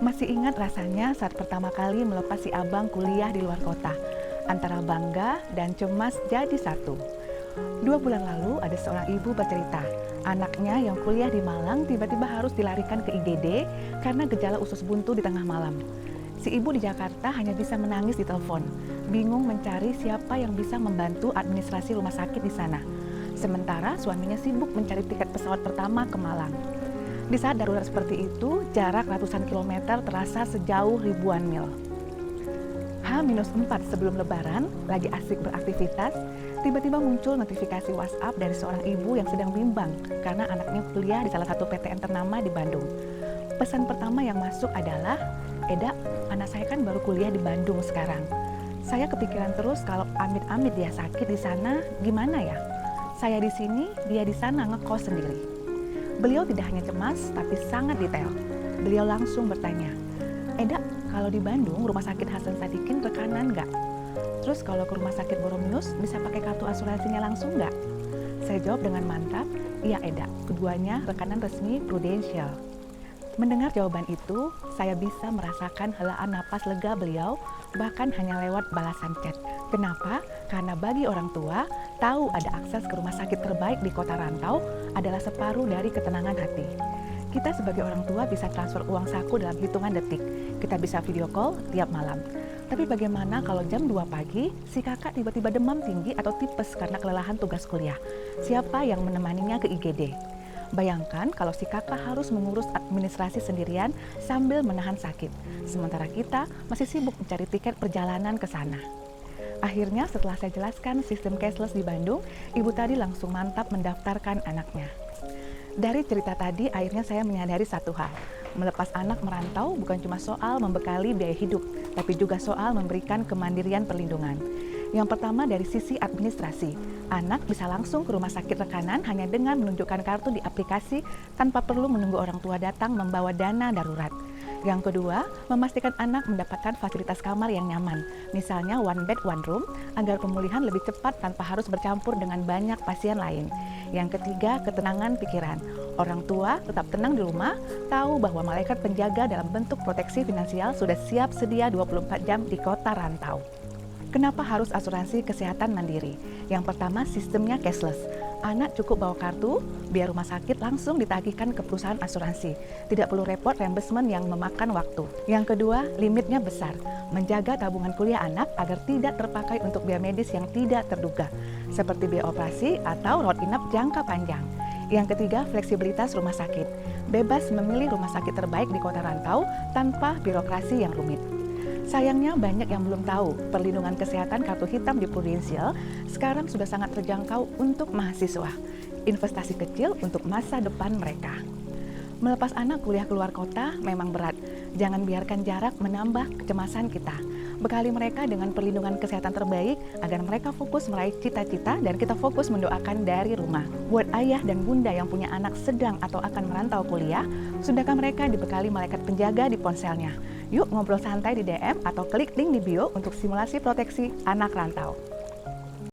Masih ingat rasanya saat pertama kali melepas si abang kuliah di luar kota. Antara bangga dan cemas jadi satu. 2 bulan lalu ada seorang ibu bercerita, anaknya yang kuliah di Malang tiba-tiba harus dilarikan ke IGD karena gejala usus buntu di tengah malam. Si ibu di Jakarta hanya bisa menangis di telepon, bingung mencari siapa yang bisa membantu administrasi rumah sakit di sana. Sementara suaminya sibuk mencari tiket pesawat pertama ke Malang. Di saat darurat seperti itu, jarak ratusan kilometer terasa sejauh ribuan mil. H-4 sebelum lebaran, lagi asik beraktivitas, tiba-tiba muncul notifikasi WhatsApp dari seorang ibu yang sedang bimbang karena anaknya kuliah di salah satu PTN ternama di Bandung. Pesan pertama yang masuk adalah, "Eda, anak saya kan baru kuliah di Bandung sekarang. Saya kepikiran terus kalau amit-amit dia sakit di sana, gimana ya? Saya di sini, dia di sana ngekos sendiri." Beliau tidak hanya cemas, tapi sangat detail. Beliau langsung bertanya, "Eda, kalau di Bandung rumah sakit Hasan Sadikin rekanan nggak? Terus kalau ke rumah sakit Boromius bisa pakai kartu asuransinya langsung nggak?" Saya jawab dengan mantap, "Iya Eda, keduanya rekanan resmi Prudential." Mendengar jawaban itu, saya bisa merasakan helaan napas lega beliau, bahkan hanya lewat balasan chat. Kenapa? Karena bagi orang tua, tahu ada akses ke rumah sakit terbaik di kota rantau adalah separuh dari ketenangan hati. Kita sebagai orang tua bisa transfer uang saku dalam hitungan detik. Kita bisa video call tiap malam. Tapi bagaimana kalau jam 2 pagi, si kakak tiba-tiba demam tinggi atau tipes karena kelelahan tugas kuliah? Siapa yang menemaninya ke IGD? Bayangkan kalau si kakak harus mengurus administrasi sendirian sambil menahan sakit. Sementara kita masih sibuk mencari tiket perjalanan ke sana. Akhirnya setelah saya jelaskan sistem cashless di Bandung, ibu tadi langsung mantap mendaftarkan anaknya. Dari cerita tadi, akhirnya saya menyadari satu hal. Melepas anak merantau bukan cuma soal membekali biaya hidup, tapi juga soal memberikan kemandirian perlindungan. Yang pertama dari sisi administrasi, anak bisa langsung ke rumah sakit rekanan hanya dengan menunjukkan kartu di aplikasi tanpa perlu menunggu orang tua datang membawa dana darurat. Yang kedua, memastikan anak mendapatkan fasilitas kamar yang nyaman, misalnya one bed one room, agar pemulihan lebih cepat tanpa harus bercampur dengan banyak pasien lain. Yang ketiga, ketenangan pikiran. Orang tua tetap tenang di rumah, tahu bahwa malaikat penjaga dalam bentuk proteksi finansial sudah siap sedia 24 jam di kota rantau. Kenapa harus asuransi kesehatan mandiri? Yang pertama, sistemnya cashless. Anak cukup bawa kartu, biar rumah sakit langsung ditagihkan ke perusahaan asuransi. Tidak perlu repot reimbursement yang memakan waktu. Yang kedua, limitnya besar. Menjaga tabungan kuliah anak agar tidak terpakai untuk biaya medis yang tidak terduga, seperti biaya operasi atau rawat inap jangka panjang. Yang ketiga, fleksibilitas rumah sakit. Bebas memilih rumah sakit terbaik di kota rantau tanpa birokrasi yang rumit. Sayangnya banyak yang belum tahu perlindungan kesehatan kartu hitam di Prudential sekarang sudah sangat terjangkau untuk mahasiswa. Investasi kecil untuk masa depan mereka. Melepas anak kuliah keluar kota memang berat. Jangan biarkan jarak menambah kecemasan kita. Bekali mereka dengan perlindungan kesehatan terbaik agar mereka fokus meraih cita-cita dan kita fokus mendoakan dari rumah. Buat ayah dan bunda yang punya anak sedang atau akan merantau kuliah, sudahkah mereka dibekali malaikat penjaga di ponselnya? Yuk ngobrol santai di DM atau klik link di bio untuk simulasi proteksi anak rantau.